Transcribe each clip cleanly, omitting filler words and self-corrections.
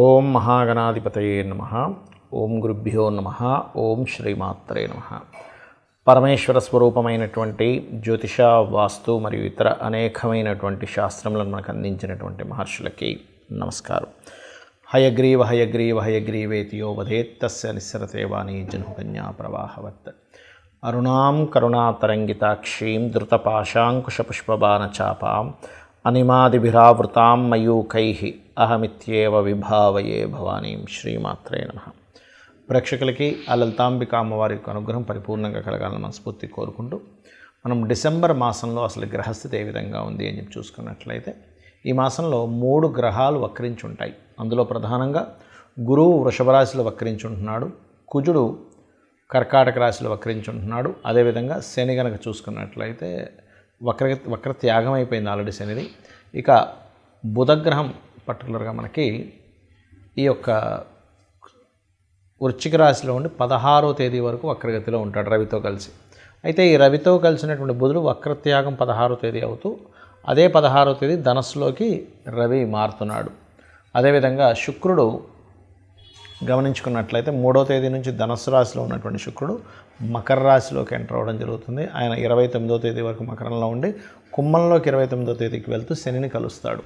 ఓం మహాగణాధిపతయే నమః. ఓం గురుభ్యో నమః. ఓం శ్రీమాత్రే నమః. పరమేశ్వర స్వరూపమైనటువంటి జ్యోతిష, వాస్తు మరియు ఇతర అనేకమైనటువంటి శాస్త్రములను మనకు అందించినటువంటి మహర్షులకి నమస్కారం. హయగ్రీవ హయగ్రీవ హయగ్రీవేతియో వదేత్ తస్య నిస్సరతే వాణీ జన్మకన్యా ప్రవాహవత్. అరుణాం కరుణాతరంగితాక్షీం ధృతపాశాంకుశపుష్పబాణచాపాం అనిమాదిభిరావృతాం మయూకైః అహమిత్యేవ విభావయే భవానీం. శ్రీమాత్రే నమః. ప్రేక్షకులకి ఆ లలితాంబిక అమ్మవారి యొక్క అనుగ్రహం పరిపూర్ణంగా కలగాలని మనస్ఫూర్తి కోరుకుంటూ మనం డిసెంబర్ మాసంలో అసలు గ్రహస్థితి ఏ విధంగా ఉంది అని చెప్పి చూసుకున్నట్లయితే ఈ మాసంలో 3 గ్రహాలు వక్రించి ఉంటాయి. అందులో ప్రధానంగా గురువు వృషభ రాశిలో వక్రించి ఉంటున్నాడు, కుజుడు కర్కాటక రాశిలో వక్రించి ఉంటున్నాడు. అదేవిధంగా శని కనుక చూసుకున్నట్లయితే వక్ర త్యాగం అయిపోయింది ఆల్రెడీ శనిది. ఇక బుధగ్రహం పర్టికులర్గా మనకి ఈ యొక్క వృశ్చిక రాశిలో ఉండి 16వ తేదీ వరకు వక్రగతిలో ఉంటాడు రవితో కలిసి. అయితే ఈ రవితో కలిసినటువంటి బుధుడు వక్రత్యాగం 16వ తేదీ అవుతూ అదే 16వ తేదీ ధనస్సులోకి రవి మారుతున్నాడు. అదేవిధంగా శుక్రుడు గమనించుకున్నట్లయితే 3వ తేదీ నుంచి ధనస్సు రాశిలో ఉన్నటువంటి శుక్రుడు మకర రాశిలోకి ఎంటర్ అవ్వడం జరుగుతుంది. ఆయన 29వ తేదీ వరకు మకరంలో ఉండి కుంభంలోకి 29వ తేదీకి వెళ్తూ శనిని కలుస్తాడు.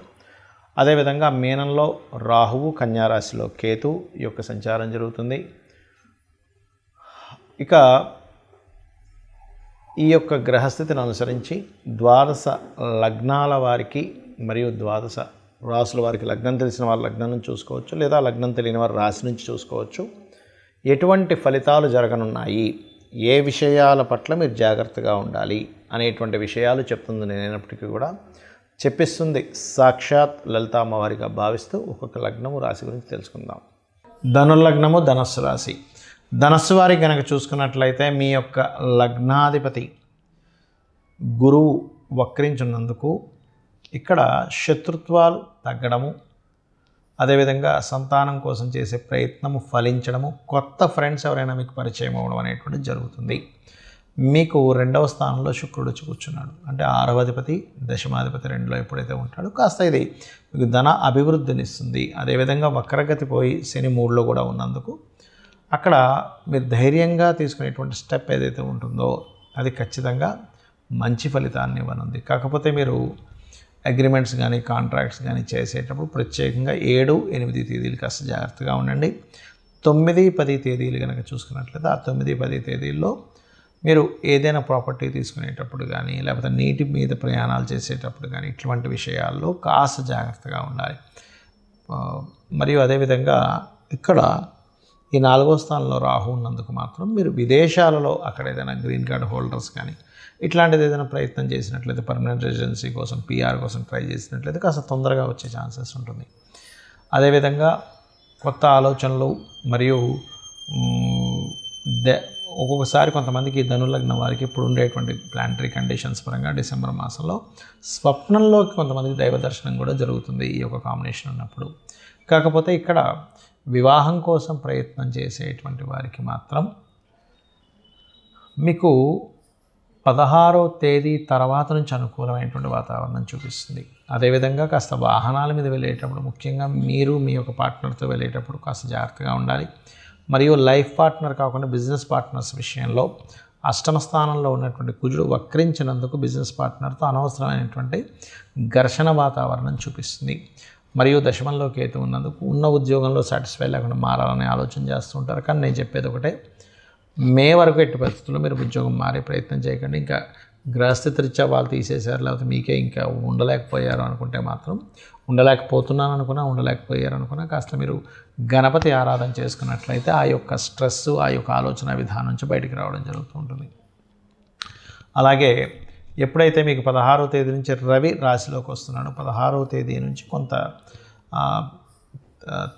అదేవిధంగా మీనంలో రాహువు, కన్యారాశిలో కేతు యొక్క సంచారం జరుగుతుంది. ఇక ఈ యొక్క గ్రహస్థితిని అనుసరించి ద్వాదశ లగ్నాల వారికి మరియు ద్వాదశ రాశుల వారికి లగ్నం తెలిసిన వారు లగ్నం నుంచి చూసుకోవచ్చు, లేదా లగ్నం తెలియని వారు రాశి నుంచి చూసుకోవచ్చు. ఎటువంటి ఫలితాలు జరగనున్నాయి, ఏ విషయాల పట్ల మీరు జాగ్రత్తగా ఉండాలి అనేటువంటి విషయాలు చెప్తుంది. నేనైనప్పటికీ కూడా చెప్పిస్తుంది సాక్షాత్ లలిత అమ్మవారిగా భావిస్తూ ఒక్కొక్క లగ్నము రాశి గురించి తెలుసుకుందాం. ధనుర్లగ్నము ధనస్సు రాశి. ధనస్సు వారికి కనుక చూసుకున్నట్లయితే మీ యొక్క లగ్నాధిపతి గురువు వక్రించున్నందుకు ఇక్కడ శత్రుత్వాలు తగ్గడము, అదేవిధంగా సంతానం కోసం చేసే ప్రయత్నము ఫలించడము, కొత్త ఫ్రెండ్స్ ఎవరైనా మీకు పరిచయం అవ్వడం అనేటువంటిది జరుగుతుంది. మీకు 2వ స్థానంలో శుక్రుడు వచ్చి కూర్చున్నాడు. అంటే 6వ అధిపతి దశమాధిపతి 2లో ఎప్పుడైతే ఉంటాడో కాస్త ఇది మీకు ధన అభివృద్ధినిస్తుంది. అదేవిధంగా వక్రగతి పోయి శని 3లో కూడా ఉన్నందుకు అక్కడ మీరు ధైర్యంగా తీసుకునేటువంటి స్టెప్ ఏదైతే ఉంటుందో అది ఖచ్చితంగా మంచి ఫలితాన్ని ఇవ్వనుంది. కాకపోతే మీరు అగ్రిమెంట్స్ కానీ కాంట్రాక్ట్స్ కానీ చేసేటప్పుడు ప్రత్యేకంగా 7, 8 తేదీలు కాస్త జాగ్రత్తగా ఉండండి. 9, 10 తేదీలు కనుక చూసుకున్నట్లయితే ఆ 9, 10 తేదీల్లో మీరు ఏదైనా ప్రాపర్టీ తీసుకునేటప్పుడు కానీ లేకపోతే నీటి మీద ప్రయాణాలు చేసేటప్పుడు కానీ ఇటువంటి విషయాల్లో కాస్త జాగ్రత్తగా ఉండాలి. మరియు అదేవిధంగా ఇక్కడ ఈ 4వ స్థానంలో రాహు ఉన్నందుకు మాత్రం మీరు విదేశాలలో అక్కడ ఏదైనా గ్రీన్ కార్డ్ హోల్డర్స్ కానీ ఇట్లాంటిది ఏదైనా ప్రయత్నం చేసినట్లయితే పర్మనెంట్ రెసిడెన్సీ కోసం PR కోసం ట్రై చేసినట్లయితే కాస్త తొందరగా వచ్చే ఛాన్సెస్ ఉంటుంది. అదేవిధంగా కొత్త ఆలోచనలు మరియు ఒక్కొక్కసారి కొంతమందికి ధనుర్లగ్నం వారికి ఇప్పుడు ఉండేటువంటి ప్లానటరీ కండిషన్స్ పరంగా డిసెంబర్ మాసంలో స్వప్నంలోకి కొంతమందికి దైవ దర్శనం కూడా జరుగుతుంది ఈ యొక్క కాంబినేషన్ ఉన్నప్పుడు. కాకపోతే ఇక్కడ వివాహం కోసం ప్రయత్నం చేసేటువంటి వారికి మాత్రం మీకు 16వ తేదీ తర్వాత నుంచి అనుకూలమైనటువంటి వాతావరణం చూపిస్తుంది. అదేవిధంగా కాస్త వాహనాల మీద వెళ్ళేటప్పుడు ముఖ్యంగా మీరు మీ యొక్క పార్ట్నర్తో వెళ్ళేటప్పుడు కాస్త జాగ్రత్తగా ఉండాలి. మరియు లైఫ్ పార్ట్నర్ కాకుండా బిజినెస్ పార్ట్నర్స్ విషయంలో 8వ స్థానంలో ఉన్నటువంటి కుజుడు వక్రించినందుకు బిజినెస్ పార్ట్నర్తో అనవసరమైనటువంటి ఘర్షణ వాతావరణం చూపిస్తుంది. మరియు దశమంలో కేతు ఉన్నందుకు ఉన్న ఉద్యోగంలో సాటిస్ఫై లేకుండా మారాలనే ఆలోచన చేస్తూ ఉంటారు. కానీ నేను చెప్పేది ఒకటే, మే వరకు ఎట్టి పరిస్థితుల్లో మీరు ఉద్యోగం మారే ప్రయత్నం చేయకండి. ఇంకా గ్రహస్థితి రీత్యా వాళ్ళు తీసేశారు లేకపోతే మీకే ఇంకా ఉండలేకపోయారు అనుకుంటే మాత్రం, ఉండలేకపోతున్నాను అనుకున్నా ఉండలేకపోయారు అనుకున్నా కాస్త మీరు గణపతి ఆరాధన చేసుకున్నట్లయితే ఆ యొక్క స్ట్రెస్, ఆ యొక్క ఆలోచన విధానం నుంచి బయటికి రావడం జరుగుతూ ఉంటుంది. అలాగే ఎప్పుడైతే మీకు 16వ తేదీ నుంచి రవి రాశిలోకి వస్తున్నాడు, 16వ తేదీ నుంచి కొంత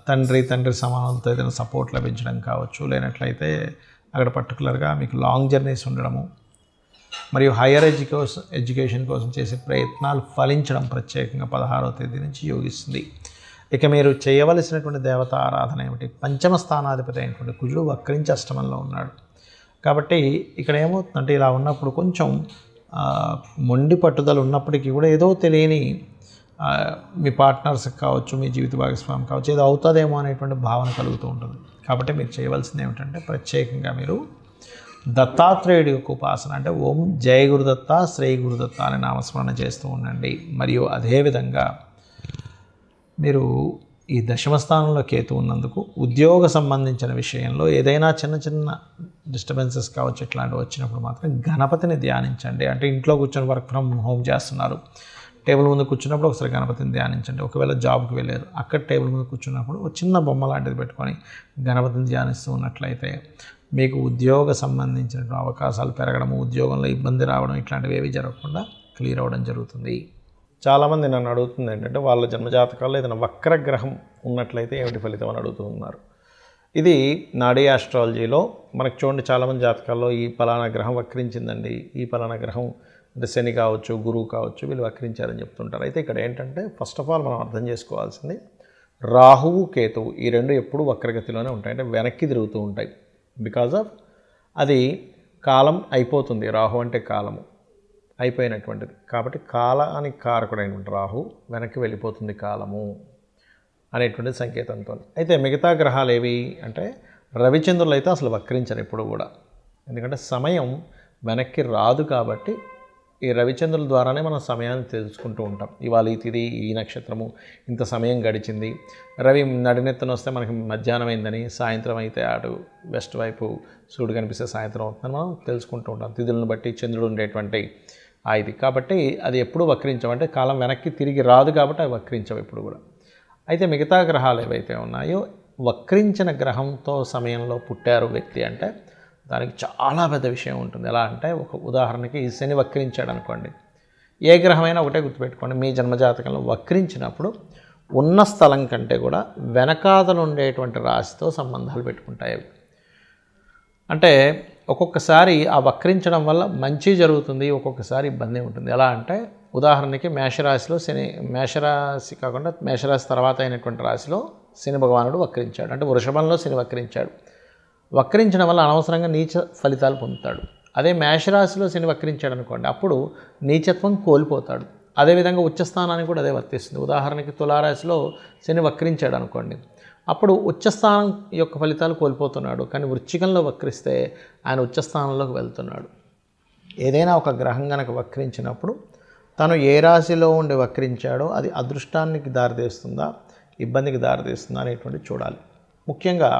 తండ్రి సమానులతో ఏదైనా సపోర్ట్ లభించడం కావచ్చు, లేనట్లయితే అక్కడ పర్టికులర్గా మీకు లాంగ్ జర్నీస్ ఉండడము మరియు హయ్యర్ ఎడ్యుకేషన్ కోసం చేసే ప్రయత్నాలు ఫలించడం ప్రత్యేకంగా 16వ తేదీ నుంచి యోగిస్తుంది. ఇక మీరు చేయవలసినటువంటి దేవత ఆరాధన ఏమిటి? 5వ స్థానాధిపతి అయినటువంటి కుజుడు వక్రించి అష్టమంలో ఉన్నాడు. కాబట్టి ఇక్కడ ఏమవుతుందంటే ఇలా ఉన్నప్పుడు కొంచెం మొండి పట్టుదల ఉన్నప్పటికీ కూడా ఏదో తెలియని మీ పార్ట్నర్స్కి కావచ్చు, మీ జీవిత భాగస్వామి కావచ్చు, ఏదో అవుతుందేమో అనేటువంటి భావన కలుగుతూ ఉంటుంది. కాబట్టి మీరు చేయవలసింది ఏమిటంటే ప్రత్యేకంగా మీరు దత్తాత్రేయుడి యొక్క ఉపాసన అంటే ఓం జయ గురుదత్త శ్రీ గురుదత్త అనే నామస్మరణ చేస్తూ ఉండండి. మరియు అదేవిధంగా మీరు ఈ దశమ స్థానంలో కేతు ఉన్నందుకు ఉద్యోగ సంబంధించిన విషయంలో ఏదైనా చిన్న చిన్న డిస్టర్బెన్సెస్ కావచ్చు ఇట్లాంటివి వచ్చినప్పుడు మాత్రం గణపతిని ధ్యానించండి. అంటే ఇంట్లో కూర్చొని వర్క్ ఫ్రమ్ హోమ్ చేస్తున్నారు, టేబుల్ ముందు కూర్చున్నప్పుడు ఒకసారి గణపతిని ధ్యానించండి. ఒకవేళ జాబ్కి వెళ్ళారు, అక్కడ టేబుల్ ముందు కూర్చున్నప్పుడు ఒక చిన్న బొమ్మ లాంటిది పెట్టుకొని గణపతిని ధ్యానిస్తూ ఉన్నట్లయితే మీకు ఉద్యోగ సంబంధించిన అవకాశాలు పెరగడము, ఉద్యోగంలో ఇబ్బంది రావడం ఇట్లాంటివి ఏవి జరగకుండా క్లియర్ అవ్వడం జరుగుతుంది. చాలామంది నన్ను అడుగుతుంది ఏంటంటే వాళ్ళ జన్మజాతకాల్లో ఏదైనా వక్రగ్రహం ఉన్నట్లయితే ఏమిటి ఫలితం అని అడుగుతున్నారు. ఇది నాడీ ఆస్ట్రాలజీలో మనకు చూడండి, చాలామంది జాతకాల్లో ఈ పలానా గ్రహం వక్రించిందండి, ఈ పలానా గ్రహం అంటే శని కావచ్చు, గురువు కావచ్చు, వీళ్ళు వక్రించారని చెప్తుంటారు. అయితే ఇక్కడ ఏంటంటే ఫస్ట్ ఆఫ్ ఆల్ మనం అర్థం చేసుకోవాల్సింది రాహువు కేతువు ఈ రెండు ఎప్పుడు వక్రగతిలోనే ఉంటాయి, అంటే వెనక్కి తిరుగుతూ ఉంటాయి. బికాజ్ ఆఫ్ అది కాలం అయిపోతుంది, రాహు అంటే కాలము అయిపోయినటువంటిది కాబట్టి కాలానికి కారకుడైనటువంటి రాహు వెనక్కి వెళ్ళిపోతుంది కాలము అనేటువంటి సంకేతంతో. అయితే మిగతా గ్రహాలు ఏవి అంటే రవిచంద్రులు అయితే అసలు వక్రించరు ఎప్పుడు కూడా, ఎందుకంటే సమయం వెనక్కి రాదు. కాబట్టి ఈ రవిచంద్రుల ద్వారానే మనం సమయాన్ని తెలుసుకుంటూ ఉంటాం. ఇవాళ ఈ తిథి, ఈ నక్షత్రము, ఇంత సమయం గడిచింది. రవి నడినెత్తన వస్తే మనకి మధ్యాహ్నం అయిందని, సాయంత్రం అయితే అటు వెస్ట్ వైపు సూర్యుడు కనిపిస్తే సాయంత్రం అవుతుందని మనం తెలుసుకుంటూ ఉంటాం. తిథులను బట్టి చంద్రుడు ఉండేటువంటి ఇది. కాబట్టి అది ఎప్పుడు వక్రించవంటే కాలం వెనక్కి తిరిగి రాదు కాబట్టి అవి వక్రించవు ఎప్పుడు కూడా. అయితే మిగతా గ్రహాలు ఏవైతే ఉన్నాయో వక్రించిన గ్రహంతో సమయంలో పుట్టారు వ్యక్తి అంటే దానికి చాలా పెద్ద విషయం ఉంటుంది. ఎలా అంటే ఒక ఉదాహరణకి శని వక్రించాడు అనుకోండి, ఏ గ్రహమైనా ఒకటే గుర్తుపెట్టుకోండి, మీ జన్మజాతకంలో వక్రించినప్పుడు ఉన్న స్థలం కంటే కూడా వెనకాతలు ఉండేటువంటి రాశితో సంబంధాలు పెట్టుకుంటాయి అవి. అంటే ఒక్కొక్కసారి ఆ వక్రించడం వల్ల మంచి జరుగుతుంది, ఒక్కొక్కసారి ఇబ్బంది ఉంటుంది. ఎలా అంటే ఉదాహరణకి మేషరాశిలో శని, మేషరాశి కాకుండా మేషరాశి తర్వాత అయినటువంటి రాశిలో శని భగవానుడు వక్రించాడు, అంటే వృషభంలో శని వక్రించాడు. వక్రించడం వల్ల అనవసరంగా నీచ ఫలితాలు పొందుతాడు. అదే మేషరాశిలో శని వక్రించాడు అనుకోండి, అప్పుడు నీచత్వం కోల్పోతాడు. అదేవిధంగా ఉచ్చస్థానానికి కూడా అదే వర్తిస్తుంది. ఉదాహరణకి తులారాశిలో శని వక్రించాడు అనుకోండి, అప్పుడు ఉచ్చస్థానం యొక్క ఫలితాలు కోల్పోతున్నాడు. కానీ వృశ్చికంలో వక్రిస్తే ఆయన ఉచ్చస్థానంలోకి వెళ్తున్నాడు. ఏదైనా ఒక గ్రహం కనుక వక్రించినప్పుడు తను ఏ రాశిలో ఉండి వక్రించాడో అది అదృష్టానికి దారితీస్తుందా, ఇబ్బందికి దారితీస్తుందా అనేటువంటి చూడాలి. ముఖ్యంగా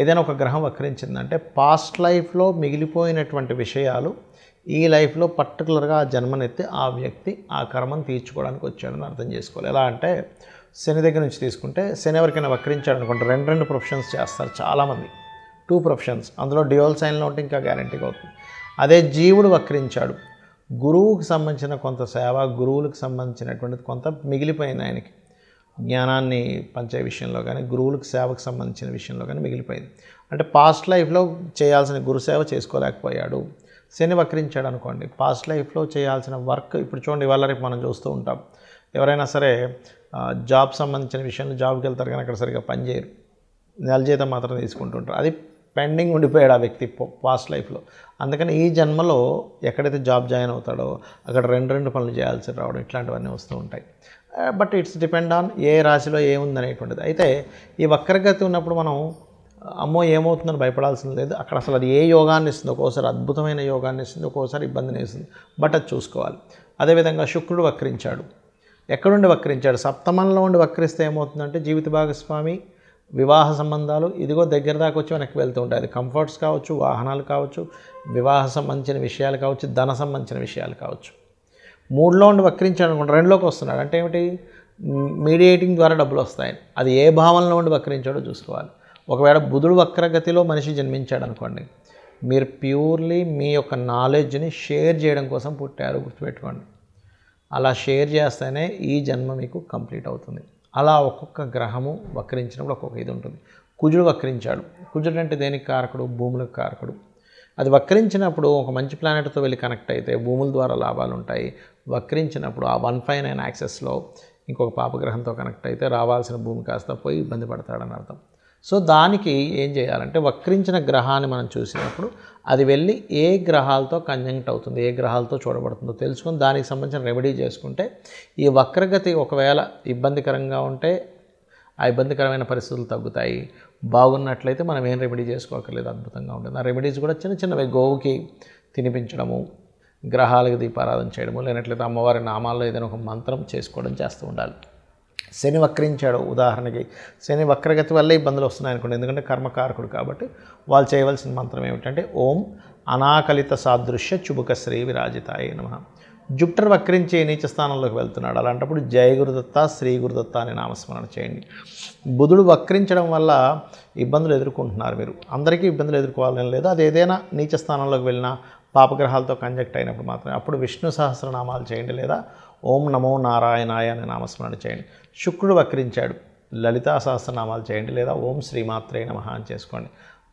ఏదైనా ఒక గ్రహం వక్రించిందంటే పాస్ట్ లైఫ్లో మిగిలిపోయినటువంటి విషయాలు ఈ లైఫ్లో పర్టికులర్గా ఆ జన్మనెత్తి ఆ వ్యక్తి ఆ కర్మను తీర్చుకోవడానికి వచ్చాడని అర్థం చేసుకోవాలి. ఎలా అంటే శని దగ్గర నుంచి తీసుకుంటే శని ఎవరికైనా వక్రించాడు అనుకుంటే రెండు ప్రొఫెషన్స్ చేస్తారు చాలామంది, 2 ప్రొఫెషన్స్, అందులో డ్యూయల్ సైన్లో ఉంటే ఇంకా గ్యారంటీగా అవుతుంది. అదే జీవుడు వక్రించాడు, గురువుకి సంబంధించిన కొంత సేవ, గురువులకు సంబంధించినటువంటిది కొంత మిగిలిపోయింది ఆయనకి, జ్ఞానాన్ని పంచే విషయంలో కానీ గురువులకు సేవకు సంబంధించిన విషయంలో కానీ మిగిలిపోయింది. అంటే పాస్ట్ లైఫ్లో చేయాల్సిన గురుసేవ చేసుకోలేకపోయాడు. శని వక్రించాడు అనుకోండి, పాస్ట్ లైఫ్లో చేయాల్సిన వర్క్ ఇప్పుడు చూడండి, ఇవాళ రేపు మనం చూస్తూ ఉంటాం. ఎవరైనా సరే జాబ్ సంబంధించిన విషయంలో జాబ్కి వెళ్తారు కానీ అక్కడ సరిగ్గా పనిచేయరు, నెల జీతం మాత్రం తీసుకుంటుంటారు. అది పెండింగ్ ఉండిపోయాడు ఆ వ్యక్తి పాస్ట్ లైఫ్లో. అందుకని ఈ జన్మలో ఎక్కడైతే జాబ్ జాయిన్ అవుతాడో అక్కడ రెండు పనులు చేయాల్సి రావడం ఇట్లాంటివన్నీ వస్తూ ఉంటాయి. But it's depend on a రాశిలో ఏముందనేటువంటిది. అయితే ఈ వక్రగతి ఉన్నప్పుడు మనం అమ్మో ఏమవుతుందని భయపడాల్సింది లేదు. అక్కడ అసలు అది ఏ యోగాన్ని ఇస్తుంది, ఒక్కోసారి అద్భుతమైన యోగాన్ని ఇస్తుంది, ఒక్కోసారి ఇబ్బందిని ఇస్తుంది. బట్ అది చూసుకోవాలి. అదేవిధంగా శుక్రుడు వక్రించాడు, ఎక్కడుండి వక్రించాడు, సప్తమంలో ఉండి వక్రిస్తే ఏమవుతుందంటే జీవిత భాగస్వామి, వివాహ సంబంధాలు ఇదిగో దగ్గర దాకా వచ్చి వెనక్కి వెళ్తూ ఉంటాయి. అది కంఫర్ట్స్ కావచ్చు, వాహనాలు కావచ్చు, వివాహ సంబంధించిన విషయాలు కావచ్చు, ధన సంబంధించిన విషయాలు కావచ్చు. 3లో ఉండి వక్రించాడు అనుకోండి, 2లోకి వస్తున్నాడు అంటే ఏమిటి, మీడియేటింగ్ ద్వారా డబ్బులు వస్తాయి. అది ఏ భావనలో ఉండి వక్రించాడో చూసుకోవాలి. ఒకవేళ బుధుడు వక్రగతిలో మనిషి జన్మించాడు అనుకోండి, మీరు ప్యూర్లీ మీ యొక్క నాలెడ్జ్ని షేర్ చేయడం కోసం పుట్టారు, గుర్తుపెట్టుకోండి. అలా షేర్ చేస్తేనే ఈ జన్మ మీకు కంప్లీట్ అవుతుంది. అలా ఒక్కొక్క గ్రహము వక్రించినప్పుడు ఒక్కొక్క ఇది ఉంటుంది. కుజుడు వక్రించాడు, కుజుడు అంటే దేనికి కారకుడు, భూములకు కారకుడు. అది వక్రించినప్పుడు ఒక మంచి ప్లానెట్తో వెళ్ళి కనెక్ట్ అయితే భూముల ద్వారా లాభాలు ఉంటాయి. వక్రించినప్పుడు ఆ 159 యాక్సెస్లో ఇంకొక పాపగ్రహంతో కనెక్ట్ అయితే రావాల్సిన భూమి కాస్త పోయి ఇబ్బంది పడతాడని అర్థం. సో దానికి ఏం చేయాలంటే వక్రించిన గ్రహాన్ని మనం చూసినప్పుడు అది వెళ్ళి ఏ గ్రహాలతో కంజంక్ట్ అవుతుంది, ఏ గ్రహాలతో చూడబడుతుందో తెలుసుకొని దానికి సంబంధించిన రెమెడీ చేసుకుంటే ఈ వక్రగతి ఒకవేళ ఇబ్బందికరంగా ఉంటే ఆ ఇబ్బందికరమైన పరిస్థితులు తగ్గుతాయి. బాగున్నట్లయితే మనం ఏం రెమెడీ చేసుకోకర్లేదు, అద్భుతంగా ఉంటుంది. ఆ రెమెడీస్ కూడా చిన్న చిన్నవి, గోవుకి తినిపించడము, గ్రహాలకు దీపారాధన చేయడము, లేనట్లయితే అమ్మవారి నామాల్లో ఏదైనా ఒక మంత్రం చేసుకోవడం చేస్తూ ఉండాలి. శని వక్రించాడు, ఉదాహరణకి శని వక్రగతి వల్లే ఇబ్బందులు వస్తున్నాయి అనుకోండి, ఎందుకంటే కర్మకారకుడు కాబట్టి వాళ్ళు చేయవలసిన మంత్రం ఏమిటంటే ఓం అనాకలిత సాదృశ్య చుబుక శ్రీ విరాజితాయ నమః. జుపిటర్ వక్రించి నీచ స్థానంలోకి వెళ్తున్నాడు, అలాంటప్పుడు జయ గురుదత్త, శ్రీ గురుదత్త అనే నామస్మరణ చేయండి. బుధుడు వక్రించడం వల్ల ఇబ్బందులు ఎదుర్కొంటున్నారు మీరు, అందరికీ ఇబ్బందులు ఎదుర్కోవాలని లేదు, అది ఏదైనా నీచ స్థానంలోకి వెళ్ళినా పాపగ్రహాలతో కంజక్ట్ అయినప్పుడు మాత్రమే అప్పుడు విష్ణు సహస్రనామాలు చేయండి, లేదా ఓం నమో నారాయణాయ అనే నామస్మరణ చేయండి. శుక్రుడు వక్రించాడు, లలితా సహస్రనామాలు చేయండి, లేదా ఓం శ్రీమాత్రే నమః అని చేసుకోండి.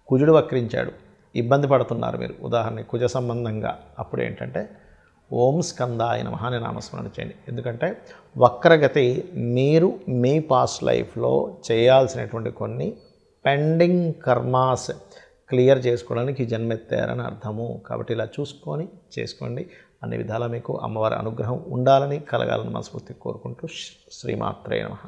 కుజుడు వక్రించాడు, ఇబ్బంది పడుతున్నారు మీరు, ఉదాహరణకి కుజ సంబంధంగా, అప్పుడు ఏంటంటే ఓం స్కందాయ నమః అనే నామస్మరణ చేయండి. ఎందుకంటే వక్రగతి మీరు మీ పాస్ట్ లైఫ్లో చేయాల్సినటువంటి కొన్ని పెండింగ్ కర్మాస్ క్లియర్ చేసుకోవడానికి జన్మెత్తారని అర్థము. కాబట్టి ఇలా చూసుకొని చేసుకోండి. అన్ని విధాలా మీకు అమ్మవారి అనుగ్రహం ఉండాలని, కలగాలని మనస్ఫూర్తిగా కోరుకుంటూ శ్రీమాత్రే నమః.